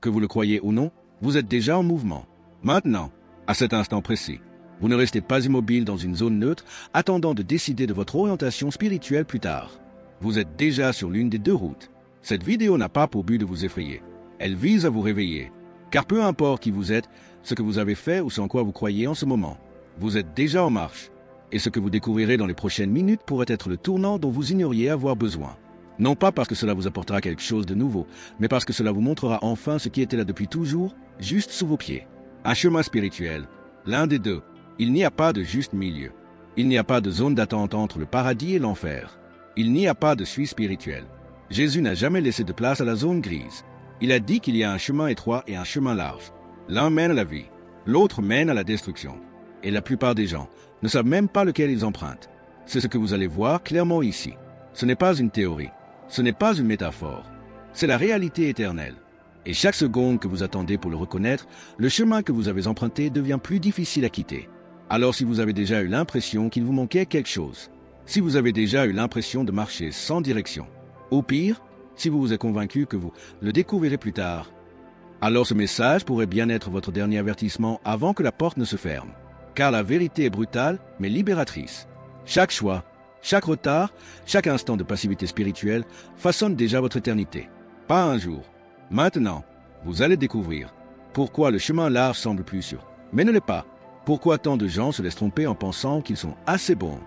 Que vous le croyez ou non, vous êtes déjà en mouvement. Maintenant, à cet instant précis, vous ne restez pas immobile dans une zone neutre, attendant de décider de votre orientation spirituelle plus tard. Vous êtes déjà sur l'une des deux routes. Cette vidéo n'a pas pour but de vous effrayer. Elle vise à vous réveiller. Car peu importe qui vous êtes, ce que vous avez fait ou ce en quoi vous croyez en ce moment, vous êtes déjà en marche. Et ce que vous découvrirez dans les prochaines minutes pourrait être le tournant dont vous ignoriez avoir besoin. Non pas parce que cela vous apportera quelque chose de nouveau, mais parce que cela vous montrera enfin ce qui était là depuis toujours, juste sous vos pieds. Un chemin spirituel, l'un des deux. Il n'y a pas de juste milieu. Il n'y a pas de zone d'attente entre le paradis et l'enfer. Il n'y a pas de suite spirituelle. Jésus n'a jamais laissé de place à la zone grise. Il a dit qu'il y a un chemin étroit et un chemin large. L'un mène à la vie, l'autre mène à la destruction. Et la plupart des gens ne savent même pas lequel ils empruntent. C'est ce que vous allez voir clairement ici. Ce n'est pas une théorie. Ce n'est pas une métaphore. C'est la réalité éternelle. Et chaque seconde que vous attendez pour le reconnaître, le chemin que vous avez emprunté devient plus difficile à quitter. Alors si vous avez déjà eu l'impression qu'il vous manquait quelque chose, si vous avez déjà eu l'impression de marcher sans direction, au pire, si vous vous êtes convaincu que vous le découvrirez plus tard, alors ce message pourrait bien être votre dernier avertissement avant que la porte ne se ferme. Car la vérité est brutale, mais libératrice. Chaque choix, chaque retard, chaque instant de passivité spirituelle façonne déjà votre éternité. Pas un jour. Maintenant, vous allez découvrir pourquoi le chemin large semble plus sûr, mais ne l'est pas. Pourquoi tant de gens se laissent tromper en pensant qu'ils sont assez bons.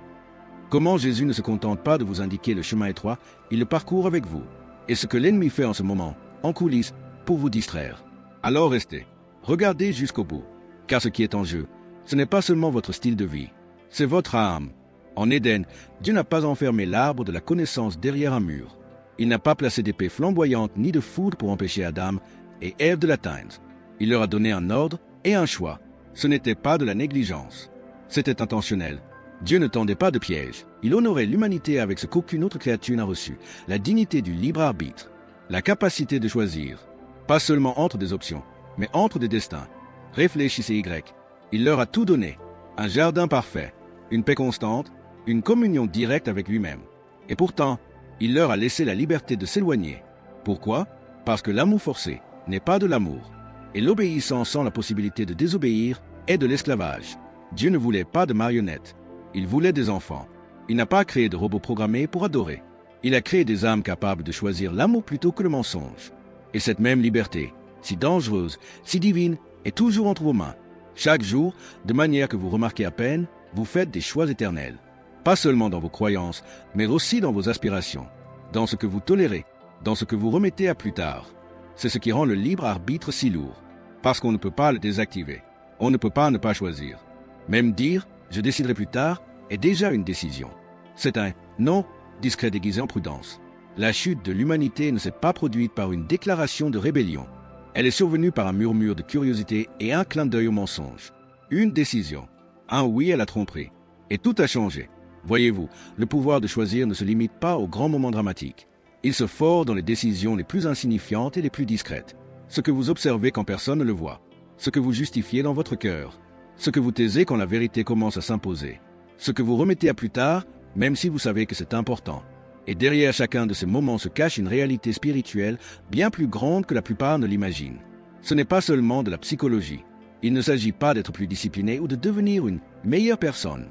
Comment Jésus ne se contente pas de vous indiquer le chemin étroit, il le parcourt avec vous. Et ce que l'ennemi fait en ce moment, en coulisses, pour vous distraire. Alors restez, regardez jusqu'au bout. Car ce qui est en jeu, ce n'est pas seulement votre style de vie, c'est votre âme. En Éden, Dieu n'a pas enfermé l'arbre de la connaissance derrière un mur. Il n'a pas placé d'épée flamboyante ni de foudre pour empêcher Adam et Ève de l'atteindre. Il leur a donné un ordre et un choix. Ce n'était pas de la négligence. C'était intentionnel. Dieu ne tendait pas de piège. Il honorait l'humanité avec ce qu'aucune autre créature n'a reçu, la dignité du libre arbitre, la capacité de choisir, pas seulement entre des options, mais entre des destins. Réfléchissez Y. Il leur a tout donné, un jardin parfait, une paix constante, une communion directe avec lui-même. Et pourtant, il leur a laissé la liberté de s'éloigner. Pourquoi? Parce que l'amour forcé n'est pas de l'amour. Et l'obéissance sans la possibilité de désobéir est de l'esclavage. Dieu ne voulait pas de marionnettes. Il voulait des enfants. Il n'a pas créé de robots programmés pour adorer. Il a créé des âmes capables de choisir l'amour plutôt que le mensonge. Et cette même liberté, si dangereuse, si divine, est toujours entre vos mains. Chaque jour, de manière que vous remarquez à peine, vous faites des choix éternels. Pas seulement dans vos croyances, mais aussi dans vos aspirations, dans ce que vous tolérez, dans ce que vous remettez à plus tard. C'est ce qui rend le libre arbitre si lourd, parce qu'on ne peut pas le désactiver. On ne peut pas ne pas choisir. Même dire « je déciderai plus tard » est déjà une décision. C'est un « non » discret déguisé en prudence. La chute de l'humanité ne s'est pas produite par une déclaration de rébellion. Elle est survenue par un murmure de curiosité et un clin d'œil au mensonge. Une décision, un oui à la tromperie. Et tout a changé. Voyez-vous, le pouvoir de choisir ne se limite pas aux grands moments dramatiques. Il se ford dans les décisions les plus insignifiantes et les plus discrètes. Ce que vous observez quand personne ne le voit. Ce que vous justifiez dans votre cœur. Ce que vous taisez quand la vérité commence à s'imposer. Ce que vous remettez à plus tard, même si vous savez que c'est important. Et derrière chacun de ces moments se cache une réalité spirituelle bien plus grande que la plupart ne l'imaginent. Ce n'est pas seulement de la psychologie. Il ne s'agit pas d'être plus discipliné ou de devenir une meilleure personne.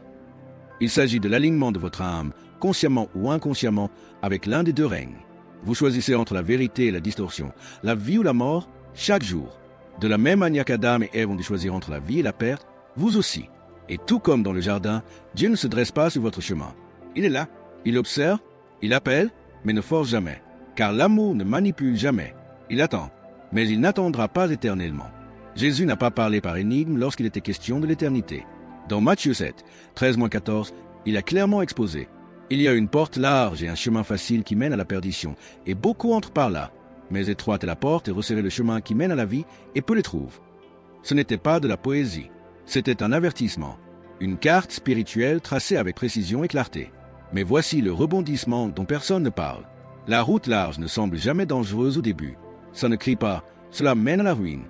Il s'agit de l'alignement de votre âme, consciemment ou inconsciemment, avec l'un des deux règnes. Vous choisissez entre la vérité et la distorsion, la vie ou la mort, chaque jour. De la même manière qu'Adam et Ève ont dû choisir entre la vie et la perte, vous aussi. Et tout comme dans le jardin, Dieu ne se dresse pas sur votre chemin. Il est là, il observe, il appelle, mais ne force jamais. Car l'amour ne manipule jamais. Il attend, mais il n'attendra pas éternellement. Jésus n'a pas parlé par énigme lorsqu'il était question de l'éternité. Dans Matthieu 7, 13-14, il a clairement exposé. Il y a une porte large et un chemin facile qui mène à la perdition, et beaucoup entrent par là. Mais étroite est la porte et resserré le chemin qui mène à la vie, et peu les trouvent. Ce n'était pas de la poésie, c'était un avertissement, une carte spirituelle tracée avec précision et clarté. Mais voici le rebondissement dont personne ne parle. La route large ne semble jamais dangereuse au début. Ça ne crie pas, cela mène à la ruine.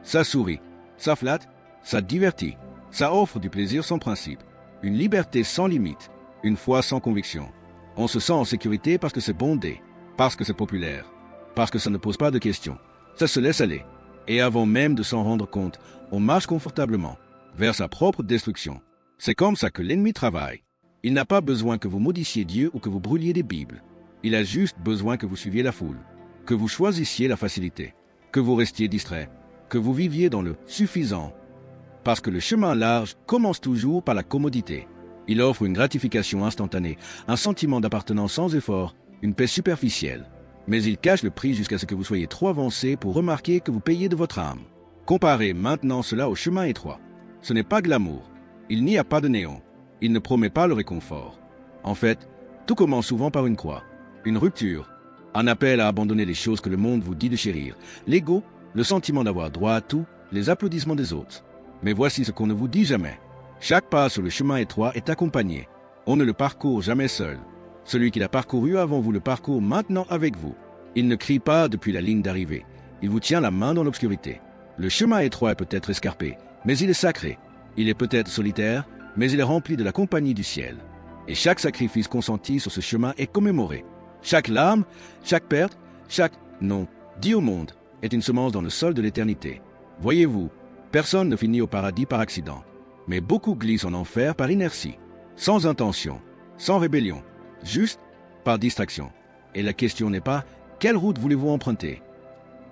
Ça sourit, ça flatte, ça divertit, ça offre du plaisir sans principe, une liberté sans limite, une foi sans conviction. On se sent en sécurité parce que c'est bondé, parce que c'est populaire, parce que ça ne pose pas de questions. Ça se laisse aller. Et avant même de s'en rendre compte, on marche confortablement vers sa propre destruction. C'est comme ça que l'ennemi travaille. Il n'a pas besoin que vous modifiez Dieu ou que vous brûliez des Bibles. Il a juste besoin que vous suiviez la foule, que vous choisissiez la facilité, que vous restiez distrait, que vous viviez dans le suffisant. Parce que le chemin large commence toujours par la commodité. Il offre une gratification instantanée, un sentiment d'appartenance sans effort, une paix superficielle. Mais il cache le prix jusqu'à ce que vous soyez trop avancé pour remarquer que vous payez de votre âme. Comparez maintenant cela au chemin étroit. Ce n'est pas glamour. Il n'y a pas de néant. Il ne promet pas le réconfort. En fait, tout commence souvent par une croix, une rupture, un appel à abandonner les choses que le monde vous dit de chérir, l'ego, le sentiment d'avoir droit à tout, les applaudissements des autres. Mais voici ce qu'on ne vous dit jamais. Chaque pas sur le chemin étroit est accompagné. On ne le parcourt jamais seul. Celui qui l'a parcouru avant vous le parcourt maintenant avec vous. Il ne crie pas depuis la ligne d'arrivée. Il vous tient la main dans l'obscurité. Le chemin étroit est peut-être escarpé, mais il est sacré. Il est peut-être solitaire, mais il est rempli de la compagnie du ciel. Et chaque sacrifice consenti sur ce chemin est commémoré. Chaque larme, chaque perte, chaque non dit au monde est une semence dans le sol de l'éternité. Voyez-vous, personne ne finit au paradis par accident, mais beaucoup glissent en enfer par inertie, sans intention, sans rébellion, juste par distraction. Et la question n'est pas « quelle route voulez-vous emprunter ?»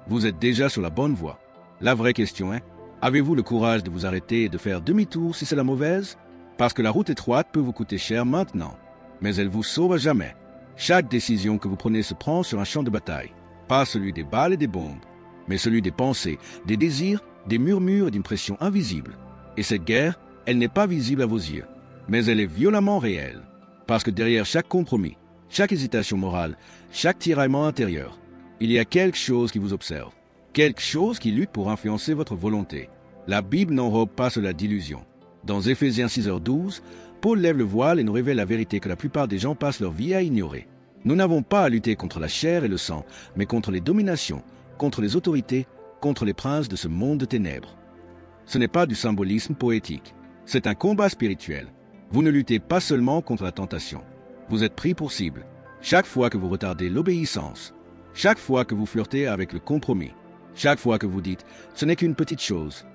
Vous êtes déjà sur la bonne voie. La vraie question est « avez-vous le courage de vous arrêter et de faire demi-tour si c'est la mauvaise ?» Parce que la route étroite peut vous coûter cher maintenant, mais elle vous sauve à jamais. Chaque décision que vous prenez se prend sur un champ de bataille, pas celui des balles et des bombes, mais celui des pensées, des désirs, des murmures et d'une pression invisible. Et cette guerre, elle n'est pas visible à vos yeux, mais elle est violemment réelle, parce que derrière chaque compromis, chaque hésitation morale, chaque tiraillement intérieur, il y a quelque chose qui vous observe, quelque chose qui lutte pour influencer votre volonté. La Bible n'enrobe pas cela d'illusions. Dans Éphésiens 6h12, Paul lève le voile et nous révèle la vérité que la plupart des gens passent leur vie à ignorer. Nous n'avons pas à lutter contre la chair et le sang, mais contre les dominations, contre les autorités, contre les princes de ce monde de ténèbres. Ce n'est pas du symbolisme poétique, c'est un combat spirituel. Vous ne luttez pas seulement contre la tentation. Vous êtes pris pour cible. Chaque fois que vous retardez l'obéissance, chaque fois que vous flirtez avec le compromis, chaque fois que vous dites « ce n'est qu'une petite chose »,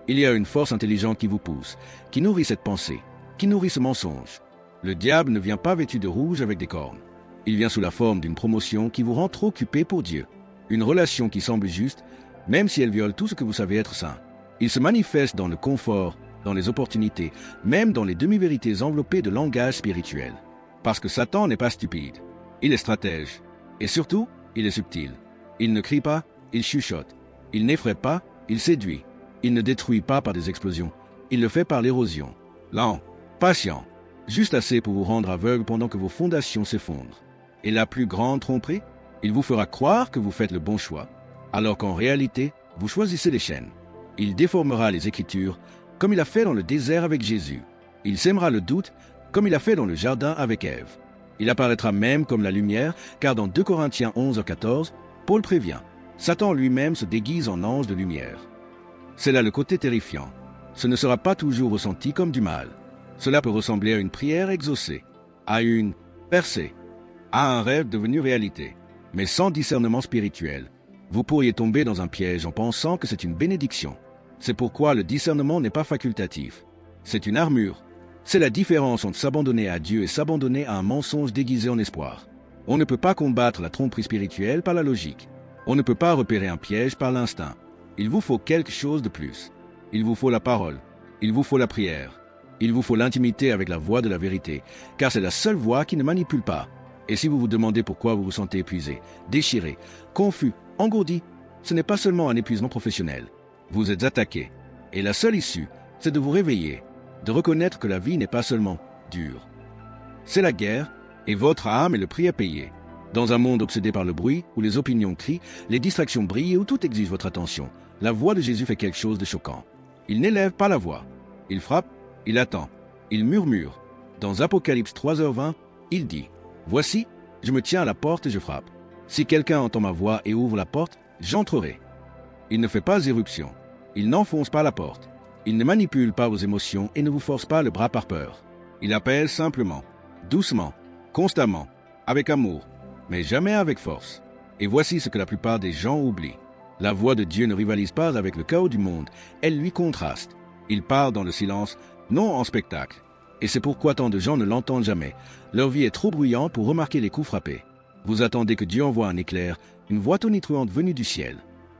il y a une force intelligente qui vous pousse, qui nourrit cette pensée, qui nourrit ce mensonge. Le diable ne vient pas vêtu de rouge avec des cornes. Il vient sous la forme d'une promotion qui vous rend trop occupé pour Dieu. Une relation qui semble juste, même si elle viole tout ce que vous savez être saint. Il se manifeste dans le confort, dans les opportunités, même dans les demi-vérités enveloppées de langage spirituel. Parce que Satan n'est pas stupide. Il est stratège. Et surtout, il est subtil. Il ne crie pas, il chuchote. Il n'effraie pas, il séduit. Il ne détruit pas par des explosions. Il le fait par l'érosion. Lent, patient, juste assez pour vous rendre aveugle pendant que vos fondations s'effondrent. Et la plus grande tromperie, il vous fera croire que vous faites le bon choix, alors qu'en réalité, vous choisissez les chaînes. Il déformera les Écritures, comme il a fait dans le désert avec Jésus. Il sèmera le doute, comme il a fait dans le jardin avec Ève. Il apparaîtra même comme la lumière, car dans 2 Corinthiens 11:14, Paul prévient, Satan lui-même se déguise en ange de lumière. C'est là le côté terrifiant. Ce ne sera pas toujours ressenti comme du mal. Cela peut ressembler à une prière exaucée, à une percée, à un rêve devenu réalité. Mais sans discernement spirituel, vous pourriez tomber dans un piège en pensant que c'est une bénédiction. C'est pourquoi le discernement n'est pas facultatif. C'est une armure. C'est la différence entre s'abandonner à Dieu et s'abandonner à un mensonge déguisé en espoir. On ne peut pas combattre la tromperie spirituelle par la logique. On ne peut pas repérer un piège par l'instinct. Il vous faut quelque chose de plus. Il vous faut la parole. Il vous faut la prière. Il vous faut l'intimité avec la voix de la vérité, car c'est la seule voix qui ne manipule pas. Et si vous vous demandez pourquoi vous vous sentez épuisé, déchiré, confus, engourdi, ce n'est pas seulement un épuisement professionnel. Vous êtes attaqué. Et la seule issue, c'est de vous réveiller, de reconnaître que la vie n'est pas seulement dure. C'est la guerre, et votre âme est le prix à payer. Dans un monde obsédé par le bruit, où les opinions crient, les distractions brillent et où tout exige votre attention, la voix de Jésus fait quelque chose de choquant. Il n'élève pas la voix. Il frappe, il attend, il murmure. Dans Apocalypse 3h20, il dit « Voici, je me tiens à la porte et je frappe. Si quelqu'un entend ma voix et ouvre la porte, j'entrerai. » Il ne fait pas éruption. Il n'enfonce pas la porte. Il ne manipule pas vos émotions et ne vous force pas le bras par peur. Il appelle simplement, doucement, constamment, avec amour, mais jamais avec force. Et voici ce que la plupart des gens oublient. La voix de Dieu ne rivalise pas avec le chaos du monde, elle lui contraste. Il parle dans le silence, non en spectacle. Et c'est pourquoi tant de gens ne l'entendent jamais. Leur vie est trop bruyante pour remarquer les coups frappés. Vous attendez que Dieu envoie un éclair, une voix tonitruante venue du ciel.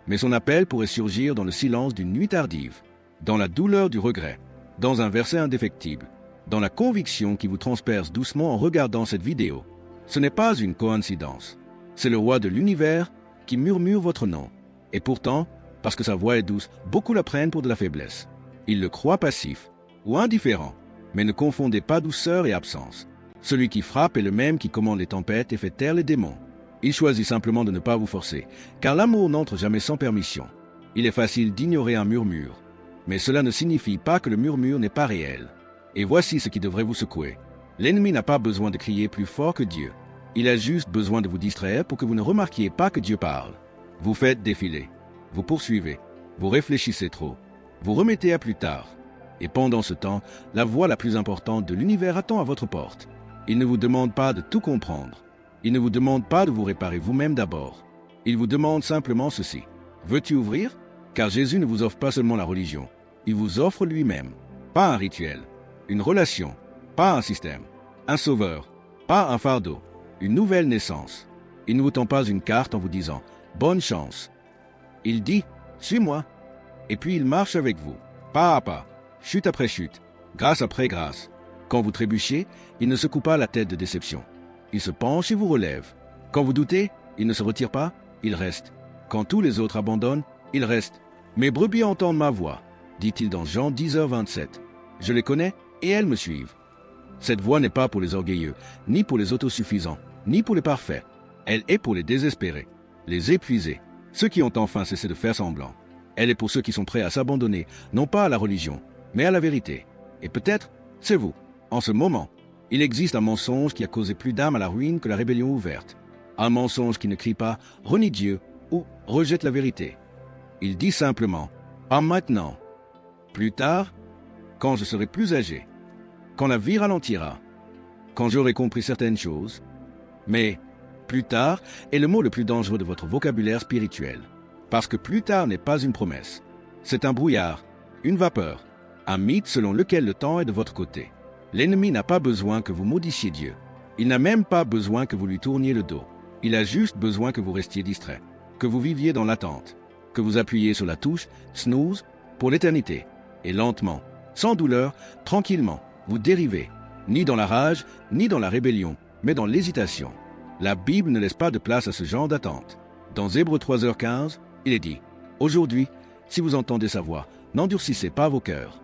Mais son appel pourrait surgir dans le silence d'une nuit tardive, dans la douleur du regret, dans un verset indéfectible, dans la conviction qui vous transperce doucement en regardant cette vidéo. Ce n'est pas une coïncidence. C'est le roi de l'univers qui murmure votre nom. Et pourtant, parce que sa voix est douce, beaucoup la prennent pour de la faiblesse. Ils le croient passif ou indifférent, mais ne confondez pas douceur et absence. Celui qui frappe est le même qui commande les tempêtes et fait taire les démons. Il choisit simplement de ne pas vous forcer, car l'amour n'entre jamais sans permission. Il est facile d'ignorer un murmure, mais cela ne signifie pas que le murmure n'est pas réel. Et voici ce qui devrait vous secouer. L'ennemi n'a pas besoin de crier plus fort que Dieu. Il a juste besoin de vous distraire pour que vous ne remarquiez pas que Dieu parle. Vous faites défiler, vous poursuivez, vous réfléchissez trop, vous remettez à plus tard. Et pendant ce temps, la voix la plus importante de l'univers attend à votre porte. Il ne vous demande pas de tout comprendre. Il ne vous demande pas de vous réparer vous-même d'abord. Il vous demande simplement ceci. Veux-tu ouvrir? Car Jésus ne vous offre pas seulement la religion. Il vous offre lui-même. Pas un rituel, une relation, pas un système, un sauveur, pas un fardeau, une nouvelle naissance. Il ne vous tend pas une carte en vous disant « Bonne chance ». Il dit « Suis-moi ». Et puis il marche avec vous, pas à pas, chute après chute, grâce après grâce. Quand vous trébuchez, il ne secoue pas la tête de déception. Il se penche et vous relève. Quand vous doutez, il ne se retire pas, il reste. Quand tous les autres abandonnent, il reste. « Mes brebis entendent ma voix », dit-il dans Jean 10h27. Je les connais et elles me suivent. Cette voix n'est pas pour les orgueilleux, ni pour les autosuffisants, ni pour les parfaits. Elle est pour les désespérés, les épuisés, ceux qui ont enfin cessé de faire semblant. Elle est pour ceux qui sont prêts à s'abandonner, non pas à la religion, mais à la vérité. Et peut-être, c'est vous. En ce moment, il existe un mensonge qui a causé plus d'âmes à la ruine que la rébellion ouverte. Un mensonge qui ne crie pas « renie Dieu » ou « rejette la vérité ». Il dit simplement « pas maintenant ». Plus tard, quand je serai plus âgé, quand la vie ralentira, quand j'aurai compris certaines choses. Mais plus tard est le mot le plus dangereux de votre vocabulaire spirituel. Parce que plus tard n'est pas une promesse. C'est un brouillard, une vapeur, un mythe selon lequel le temps est de votre côté. L'ennemi n'a pas besoin que vous maudissiez Dieu. Il n'a même pas besoin que vous lui tourniez le dos. Il a juste besoin que vous restiez distrait, que vous viviez dans l'attente, que vous appuyiez sur la touche « snooze » pour l'éternité. Et lentement, sans douleur, tranquillement, vous dérivez, ni dans la rage, ni dans la rébellion, mais dans l'hésitation. La Bible ne laisse pas de place à ce genre d'attente. Dans Hébreux 3h15, il est dit « Aujourd'hui, si vous entendez sa voix, n'endurcissez pas vos cœurs. »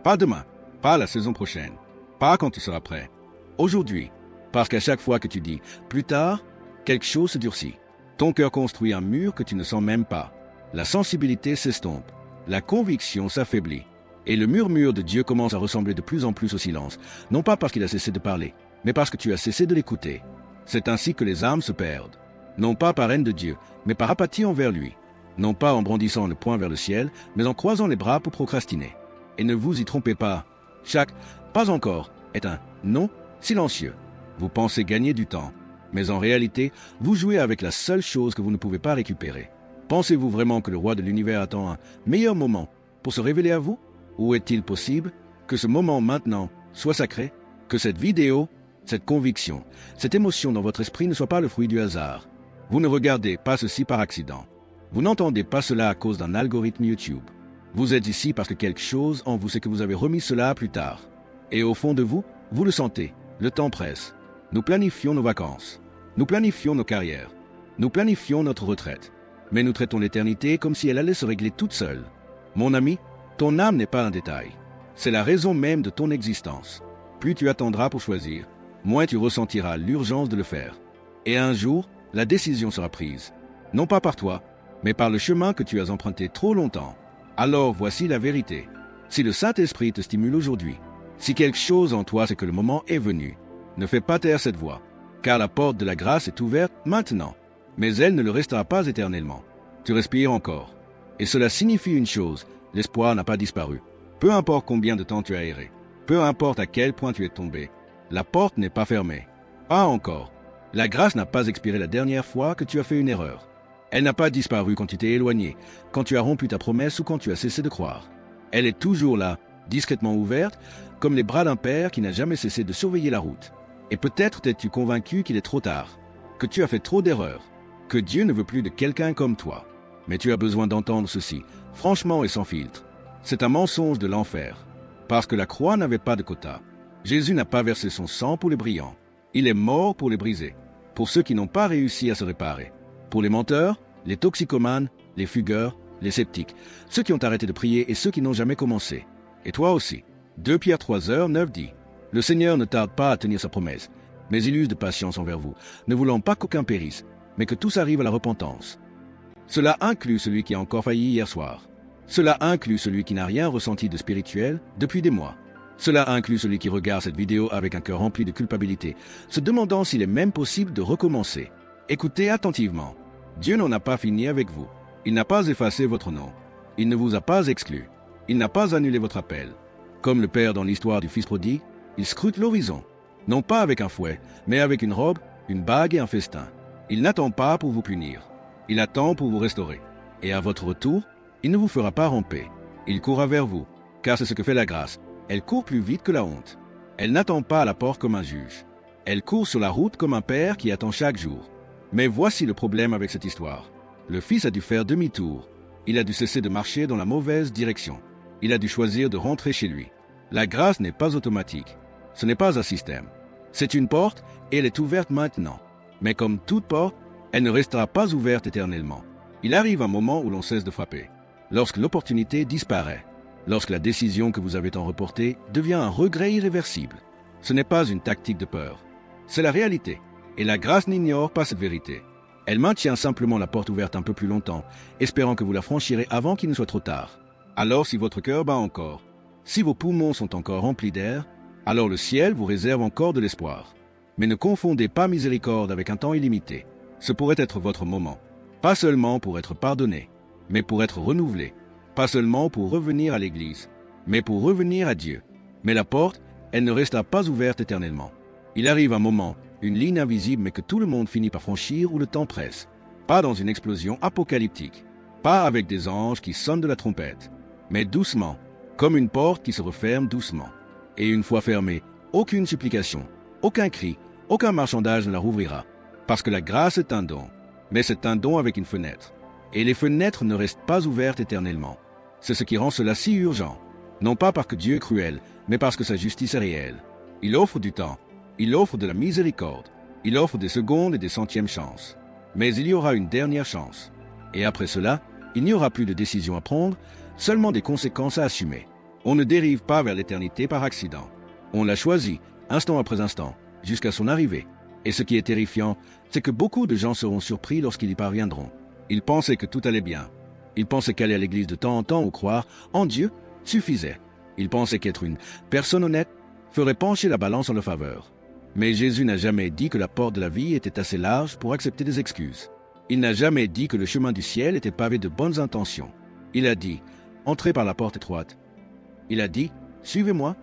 Pas demain, pas la saison prochaine, pas quand tu seras prêt. Aujourd'hui, parce qu'à chaque fois que tu dis « plus tard », quelque chose se durcit. Ton cœur construit un mur que tu ne sens même pas. La sensibilité s'estompe, la conviction s'affaiblit. Et le murmure de Dieu commence à ressembler de plus en plus au silence, non pas parce qu'il a cessé de parler, mais parce que tu as cessé de l'écouter. C'est ainsi que les âmes se perdent, non pas par haine de Dieu, mais par apathie envers lui, non pas en brandissant le poing vers le ciel, mais en croisant les bras pour procrastiner. Et ne vous y trompez pas, chaque « pas encore » est un « non » silencieux. Vous pensez gagner du temps, mais en réalité, vous jouez avec la seule chose que vous ne pouvez pas récupérer. Pensez-vous vraiment que le roi de l'univers attend un meilleur moment pour se révéler à vous? Ou est-il possible que ce moment maintenant soit sacré, que cette vidéo, cette conviction, cette émotion dans votre esprit ne soit pas le fruit du hasard? Vous ne regardez pas ceci par accident. Vous n'entendez pas cela à cause d'un algorithme YouTube. Vous êtes ici parce que quelque chose en vous sait que vous avez remis cela plus tard. Et au fond de vous, vous le sentez, le temps presse. Nous planifions nos vacances. Nous planifions nos carrières. Nous planifions notre retraite. Mais nous traitons l'éternité comme si elle allait se régler toute seule. Mon ami, ton âme n'est pas un détail. C'est la raison même de ton existence. Plus tu attendras pour choisir, moins tu ressentiras l'urgence de le faire. Et un jour, la décision sera prise. Non pas par toi, mais par le chemin que tu as emprunté trop longtemps. Alors voici la vérité. Si le Saint-Esprit te stimule aujourd'hui, si quelque chose en toi c'est que le moment est venu, ne fais pas taire cette voix, car la porte de la grâce est ouverte maintenant. Mais elle ne le restera pas éternellement. Tu respires encore. Et cela signifie une chose, l'espoir n'a pas disparu. Peu importe combien de temps tu as erré, peu importe à quel point tu es tombé, la porte n'est pas fermée. Pas encore. La grâce n'a pas expiré la dernière fois que tu as fait une erreur. Elle n'a pas disparu quand tu t'es éloigné, quand tu as rompu ta promesse ou quand tu as cessé de croire. Elle est toujours là, discrètement ouverte, comme les bras d'un père qui n'a jamais cessé de surveiller la route. Et peut-être t'es-tu convaincu qu'il est trop tard, que tu as fait trop d'erreurs, que Dieu ne veut plus de quelqu'un comme toi. Mais tu as besoin d'entendre ceci, franchement et sans filtre. C'est un mensonge de l'enfer, parce que la croix n'avait pas de quota. Jésus n'a pas versé son sang pour les brillants. Il est mort pour les briser, pour ceux qui n'ont pas réussi à se réparer. Pour les menteurs, les toxicomanes, les fugueurs, les sceptiques, ceux qui ont arrêté de prier et ceux qui n'ont jamais commencé. Et toi aussi. 2 Pierre 3:9 dit, « Le Seigneur ne tarde pas à tenir sa promesse, mais il use de patience envers vous, ne voulant pas qu'aucun périsse, mais que tous arrivent à la repentance. » Cela inclut celui qui a encore failli hier soir. Cela inclut celui qui n'a rien ressenti de spirituel depuis des mois. Cela inclut celui qui regarde cette vidéo avec un cœur rempli de culpabilité, se demandant s'il est même possible de recommencer. Écoutez attentivement. Dieu n'en a pas fini avec vous. Il n'a pas effacé votre nom. Il ne vous a pas exclu. Il n'a pas annulé votre appel. Comme le père dans l'histoire du fils prodigue, il scrute l'horizon. Non pas avec un fouet, mais avec une robe, une bague et un festin. Il n'attend pas pour vous punir. Il attend pour vous restaurer. Et à votre retour, il ne vous fera pas ramper. Il courra vers vous, car c'est ce que fait la grâce. Elle court plus vite que la honte. Elle n'attend pas à la porte comme un juge. Elle court sur la route comme un père qui attend chaque jour. Mais voici le problème avec cette histoire. Le fils a dû faire demi-tour. Il a dû cesser de marcher dans la mauvaise direction. Il a dû choisir de rentrer chez lui. La grâce n'est pas automatique. Ce n'est pas un système. C'est une porte et elle est ouverte maintenant. Mais comme toute porte, elle ne restera pas ouverte éternellement. Il arrive un moment où l'on cesse de frapper. Lorsque l'opportunité disparaît. Lorsque la décision que vous avez tant reportée devient un regret irréversible. Ce n'est pas une tactique de peur. C'est la réalité. Et la grâce n'ignore pas cette vérité. Elle maintient simplement la porte ouverte un peu plus longtemps, espérant que vous la franchirez avant qu'il ne soit trop tard. Alors si votre cœur bat encore, si vos poumons sont encore remplis d'air, alors le ciel vous réserve encore de l'espoir. Mais ne confondez pas miséricorde avec un temps illimité. Ce pourrait être votre moment. Pas seulement pour être pardonné, mais pour être renouvelé. Pas seulement pour revenir à l'Église, mais pour revenir à Dieu. Mais la porte, elle ne restera pas ouverte éternellement. Il arrive un moment, une ligne invisible mais que tout le monde finit par franchir où le temps presse. Pas dans une explosion apocalyptique. Pas avec des anges qui sonnent de la trompette. Mais doucement, comme une porte qui se referme doucement. Et une fois fermée, aucune supplication, aucun cri, aucun marchandage ne la rouvrira. Parce que la grâce est un don. Mais c'est un don avec une fenêtre. Et les fenêtres ne restent pas ouvertes éternellement. C'est ce qui rend cela si urgent. Non pas parce que Dieu est cruel, mais parce que sa justice est réelle. Il offre du temps. Il offre de la miséricorde. Il offre des secondes et des centièmes chances. Mais il y aura une dernière chance. Et après cela, il n'y aura plus de décision à prendre, seulement des conséquences à assumer. On ne dérive pas vers l'éternité par accident. On l'a choisi, instant après instant, jusqu'à son arrivée. Et ce qui est terrifiant, c'est que beaucoup de gens seront surpris lorsqu'ils y parviendront. Ils pensaient que tout allait bien. Ils pensaient qu'aller à l'église de temps en temps ou croire en Dieu suffisait. Ils pensaient qu'être une personne honnête ferait pencher la balance en leur faveur. Mais Jésus n'a jamais dit que la porte de la vie était assez large pour accepter des excuses. Il n'a jamais dit que le chemin du ciel était pavé de bonnes intentions. Il a dit, entrez par la porte étroite. Il a dit, suivez-moi.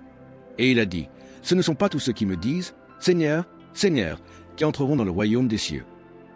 Et il a dit, ce ne sont pas tous ceux qui me disent, Seigneur, Seigneur, qui entreront dans le royaume des cieux.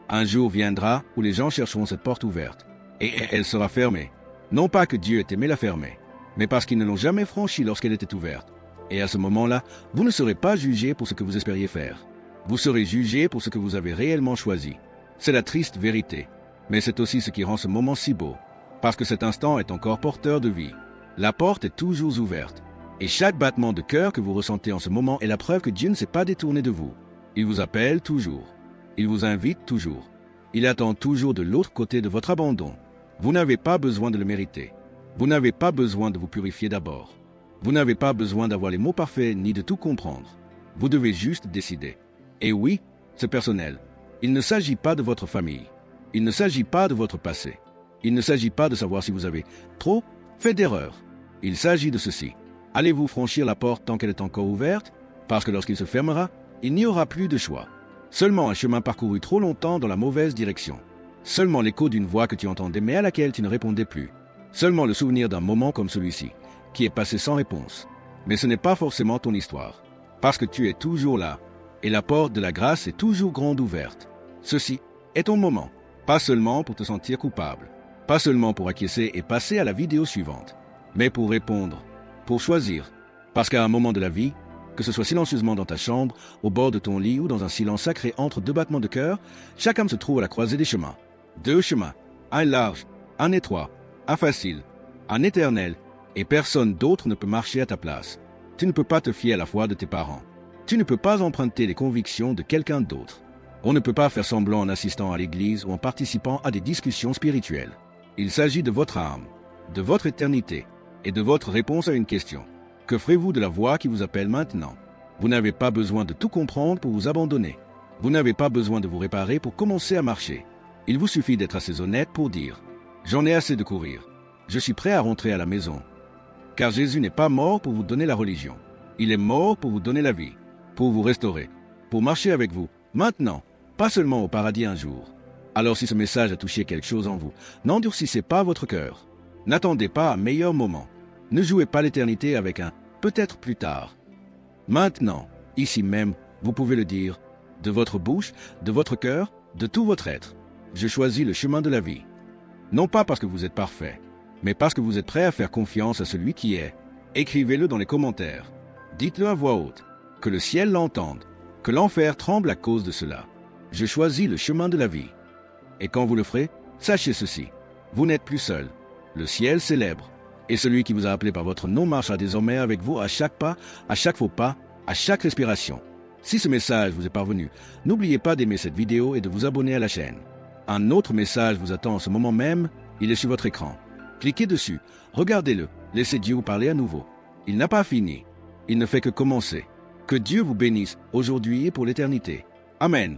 Un jour viendra où les gens chercheront cette porte ouverte, et elle sera fermée. Non pas que Dieu ait aimé la fermer, mais parce qu'ils ne l'ont jamais franchie lorsqu'elle était ouverte. Et à ce moment-là, vous ne serez pas jugé pour ce que vous espériez faire. Vous serez jugé pour ce que vous avez réellement choisi. C'est la triste vérité, mais c'est aussi ce qui rend ce moment si beau, parce que cet instant est encore porteur de vie. La porte est toujours ouverte, et chaque battement de cœur que vous ressentez en ce moment est la preuve que Dieu ne s'est pas détourné de vous. Il vous appelle toujours. Il vous invite toujours. Il attend toujours de l'autre côté de votre abandon. Vous n'avez pas besoin de le mériter. Vous n'avez pas besoin de vous purifier d'abord. Vous n'avez pas besoin d'avoir les mots parfaits ni de tout comprendre. Vous devez juste décider. Et oui, c'est personnel. Il ne s'agit pas de votre famille. Il ne s'agit pas de votre passé. Il ne s'agit pas de savoir si vous avez trop fait d'erreurs. Il s'agit de ceci. Allez-vous franchir la porte tant qu'elle est encore ouverte? Parce que lorsqu'il se fermera, il n'y aura plus de choix. Seulement un chemin parcouru trop longtemps dans la mauvaise direction. Seulement l'écho d'une voix que tu entendais mais à laquelle tu ne répondais plus. Seulement le souvenir d'un moment comme celui-ci, qui est passé sans réponse. Mais ce n'est pas forcément ton histoire. Parce que tu es toujours là. Et la porte de la grâce est toujours grande ouverte. Ceci est ton moment. Pas seulement pour te sentir coupable, pas seulement pour acquiescer et passer à la vidéo suivante, mais pour répondre, pour choisir. Parce qu'à un moment de la vie, que ce soit silencieusement dans ta chambre, au bord de ton lit ou dans un silence sacré entre deux battements de cœur, chaque âme se trouve à la croisée des chemins. Deux chemins, un large, un étroit, un facile, un éternel, et personne d'autre ne peut marcher à ta place. Tu ne peux pas te fier à la foi de tes parents. Tu ne peux pas emprunter les convictions de quelqu'un d'autre. On ne peut pas faire semblant en assistant à l'église ou en participant à des discussions spirituelles. Il s'agit de votre âme, de votre éternité et de votre réponse à une question. Que ferez-vous de la voix qui vous appelle maintenant? Vous n'avez pas besoin de tout comprendre pour vous abandonner. Vous n'avez pas besoin de vous réparer pour commencer à marcher. Il vous suffit d'être assez honnête pour dire « J'en ai assez de courir. Je suis prêt à rentrer à la maison. » Car Jésus n'est pas mort pour vous donner la religion. Il est mort pour vous donner la vie, pour vous restaurer, pour marcher avec vous, maintenant, pas seulement au paradis un jour. Alors si ce message a touché quelque chose en vous, n'endurcissez pas votre cœur. N'attendez pas un meilleur moment. Ne jouez pas l'éternité avec un « peut-être plus tard ». Maintenant, ici même, vous pouvez le dire, de votre bouche, de votre cœur, de tout votre être. Je choisis le chemin de la vie. Non pas parce que vous êtes parfait, mais parce que vous êtes prêt à faire confiance à celui qui est. Écrivez-le dans les commentaires. Dites-le à voix haute. Que le ciel l'entende. Que l'enfer tremble à cause de cela. Je choisis le chemin de la vie. Et quand vous le ferez, sachez ceci. Vous n'êtes plus seul. Le ciel célèbre. Et celui qui vous a appelé par votre nom marchera désormais avec vous à chaque pas, à chaque faux pas, à chaque respiration. Si ce message vous est parvenu, n'oubliez pas d'aimer cette vidéo et de vous abonner à la chaîne. Un autre message vous attend en ce moment même, il est sur votre écran. Cliquez dessus, regardez-le, laissez Dieu vous parler à nouveau. Il n'a pas fini, il ne fait que commencer. Que Dieu vous bénisse aujourd'hui et pour l'éternité. Amen.